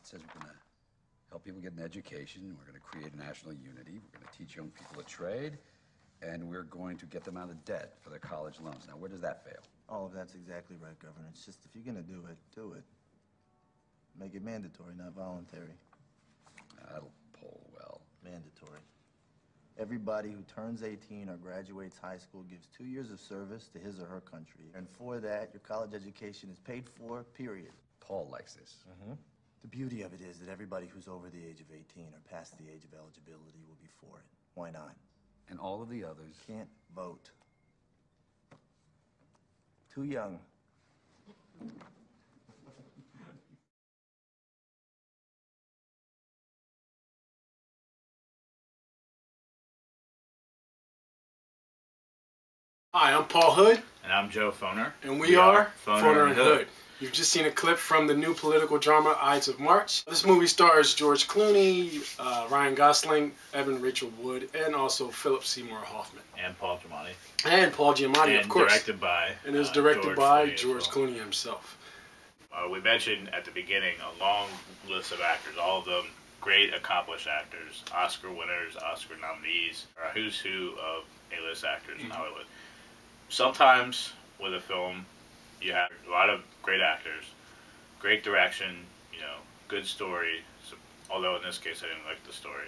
It says we're going to help people get an education. We're going to create national unity. We're going to teach young people a trade. And we're going to get them out of debt for their college loans. Now, where does that fail? All of that's exactly right, Governor. It's just if you're going to do it, do it. Make it mandatory, not voluntary. That'll poll well. Mandatory. Everybody who turns 18 or graduates high school gives 2 years of service to his or her country. And for that, your college education is paid for, period. Paul likes this. The beauty of it is that everybody who's over the age of 18 or past the age of eligibility will be for it. Why not? And all of the others can't vote. Too young. Hi, I'm Paul Hood. And I'm Joe Foner. And we are Foner Hood. You've just seen a clip from the new political drama, Ides of March. This movie stars George Clooney, Ryan Gosling, Evan Rachel Wood, and also Philip Seymour Hoffman. And Paul Giamatti. And Paul Giamatti, of course. Directed by and is directed by George Clooney himself. We mentioned at the beginning a long list of actors, all of them great accomplished actors, Oscar winners, Oscar nominees, or a who's who of A-list actors in Hollywood. Sometimes with a film, you have a lot of great actors, great direction, you know, good story, so, although in this case I didn't like the story.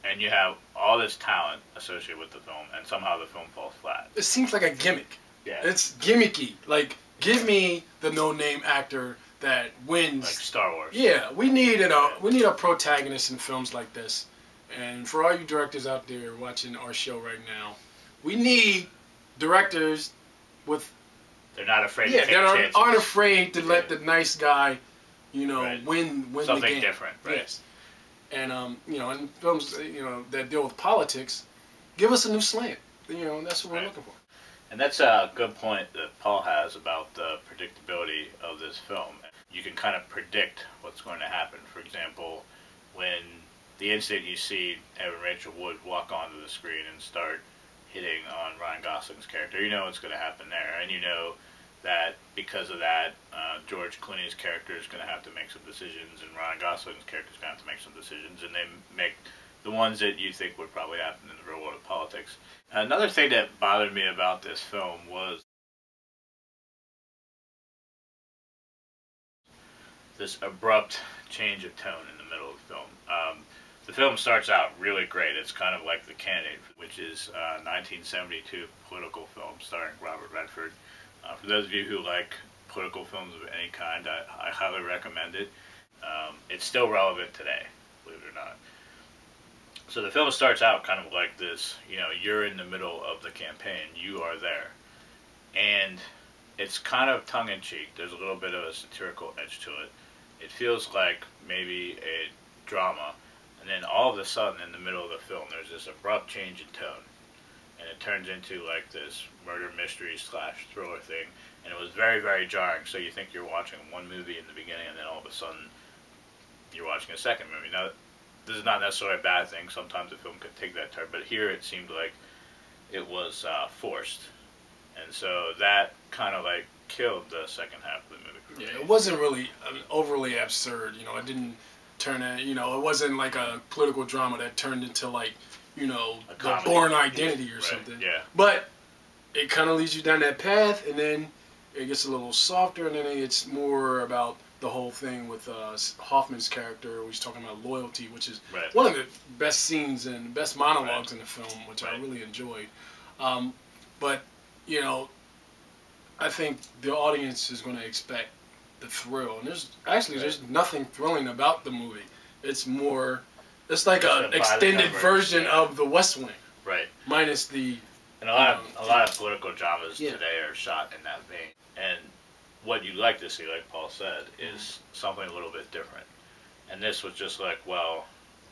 And you have all this talent associated with the film, and somehow the film falls flat. It seems like a gimmick. Yeah. It's gimmicky. Like, give me the no-name actor that wins. Like Star Wars. Yeah, we need a protagonist in films like this. And for all you directors out there watching our show right now, we need directors with... They're not afraid to take chances. Aren't afraid to let the nice guy, you know, win something the game. Different, right? Yes. And, you know, in films, you know, that deal with politics, give us a new slant. You know, that's what we're looking for. And that's a good point that Paul has about the predictability of this film. You can kind of predict what's going to happen. For example, when the instant you see Evan Rachel Wood walk onto the screen and start hitting on Ryan Gosling's character, you know what's going to happen there. And you know that because of that, George Clooney's character is going to have to make some decisions, and Ryan Gosling's character is going to have to make some decisions, and they make the ones that you think would probably happen in the real world of politics. Another thing that bothered me about this film was this abrupt change of tone in the middle of the film. The film starts out really great. It's kind of like The Candidate, which is a 1972 political film starring Robert Redford. For those of you who like political films of any kind, I highly recommend it. It's still relevant today, believe it or not. So the film starts out kind of like this, you know, you're in the middle of the campaign, you are there. And it's kind of tongue-in-cheek. There's a little bit of a satirical edge to it. It feels like maybe a drama. And then all of a sudden, in the middle of the film, there's this abrupt change in tone. And it turns into like this murder mystery / thriller thing. And it was very, very jarring. So you think you're watching one movie in the beginning, and then all of a sudden, you're watching a second movie. Now, this is not necessarily a bad thing. Sometimes a film could take that turn. But here it seemed like it was forced. And so that kind of like killed the second half of the movie. Yeah, it wasn't really overly absurd. You know, it didn't turn it, you know, it wasn't like a political drama that turned into like, you know, the Born Identity or something. Yeah. But it kind of leads you down that path, and then it gets a little softer, and then it's more about the whole thing with Hoffman's character. He's talking about loyalty, which is one of the best scenes and best monologues in the film, which I really enjoyed. But, you know, I think the audience is going to expect the thrill, and there's nothing thrilling about the movie. It's more, it's like an extended version of The West Wing, minus the. And a lot of political dramas today are shot in that vein. And what you'd like to see, like Paul said, is something a little bit different. And this was just like, well,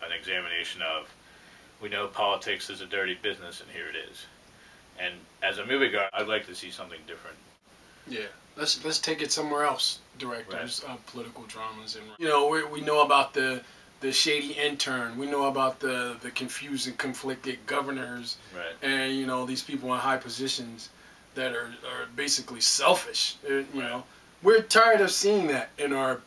an examination of, we know politics is a dirty business, and here it is. And as a moviegoer, I'd like to see something different. Yeah, let's take it somewhere else. Directors of political dramas, and you know, we know about the shady intern. We know about the confused and conflicted governors, and you know, these people in high positions that are basically selfish. You know, We're tired of seeing that in our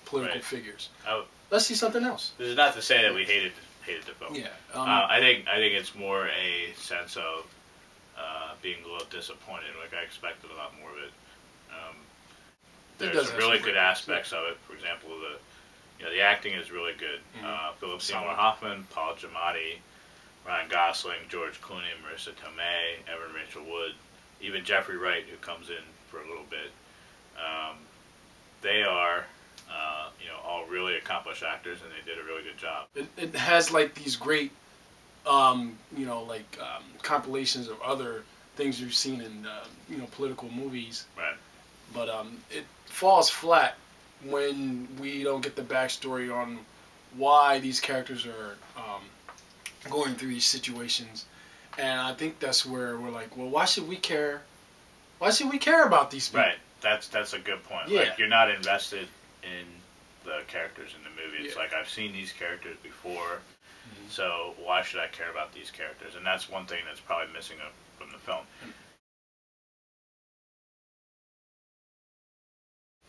political Right. figures. I, Let's see something else. this is not to say that we hated the film. Yeah. I think it's more a sense of being a little disappointed. Like I expected a lot more of it. There's some really good aspects of it. For example, the acting is really good. Philip Seymour Hoffman, Paul Giamatti, Ryan Gosling, George Clooney, Marissa Tomei, Evan Rachel Wood, even Jeffrey Wright, who comes in for a little bit. They are, all really accomplished actors, and they did a really good job. It has like these great, compilations of other things you've seen in, political movies. Right. But it falls flat when we don't get the backstory on why these characters are going through these situations. And I think that's where we're like, well, why should we care? Why should we care about these people? Right. That's a good point. Yeah. Like, you're not invested in the characters in the movie. It's like, I've seen these characters before, so why should I care about these characters? And that's one thing that's probably missing from the film.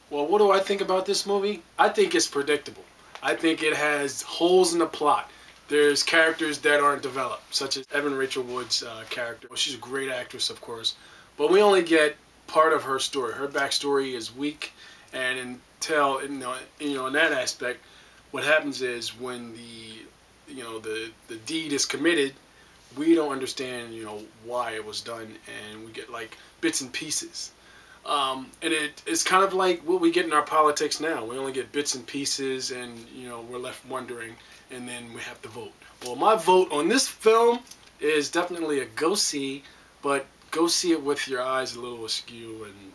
Well, what do I think about this movie? I think it's predictable. I think it has holes in the plot. There's characters that aren't developed, such as Evan Rachel Wood's character. Well, she's a great actress, of course, but we only get part of her story. Her backstory is weak, and in that aspect, what happens is when the deed is committed, we don't understand why it was done, and we get like bits and pieces. And it's kind of like what we get in our politics now. We only get bits and pieces, and we're left wondering, and then we have to vote. Well, my vote on this film is definitely a go see, but go see it with your eyes a little askew and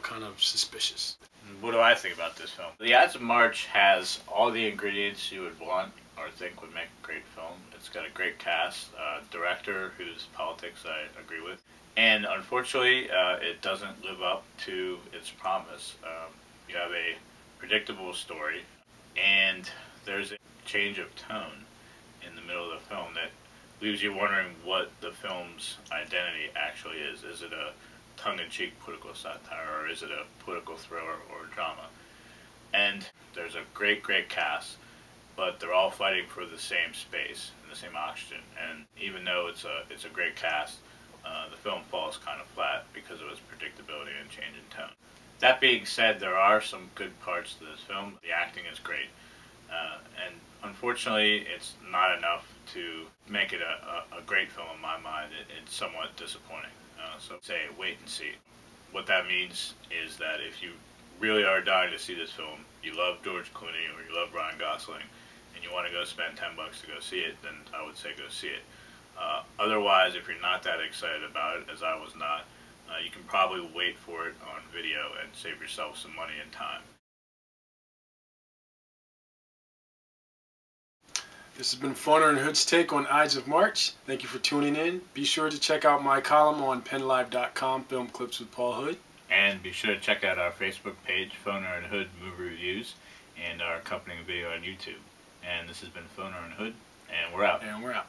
kind of suspicious. What do I think about this film? The Ides of March has all the ingredients you would want or think would make a great film. It's got a great cast, director whose politics I agree with. And unfortunately, it doesn't live up to its promise. You have a predictable story, and there's a change of tone in the middle of the film that leaves you wondering what the film's identity actually is. Is it a tongue-in-cheek political satire, or is it a political thriller or drama? And there's a great cast, but they're all fighting for the same space and the same oxygen. And even though it's a great cast, the film falls kind of flat because of its predictability and change in tone. That being said, there are some good parts to this film. The acting is great, and unfortunately, it's not enough to make it a great film in my mind. It's somewhat disappointing. So say wait and see. What that means is that if you really are dying to see this film, you love George Clooney or you love Ryan Gosling, and you want to go spend $10 to go see it, then I would say go see it. Otherwise, if you're not that excited about it, as I was not, you can probably wait for it on video and save yourself some money and time. This has been Foner and Hood's take on Ides of March. Thank you for tuning in. Be sure to check out my column on PennLive.com, Film Clips with Paul Hood. And be sure to check out our Facebook page, Foner and Hood Movie Reviews, and our accompanying video on YouTube. And this has been Foner and Hood, and we're out. And we're out.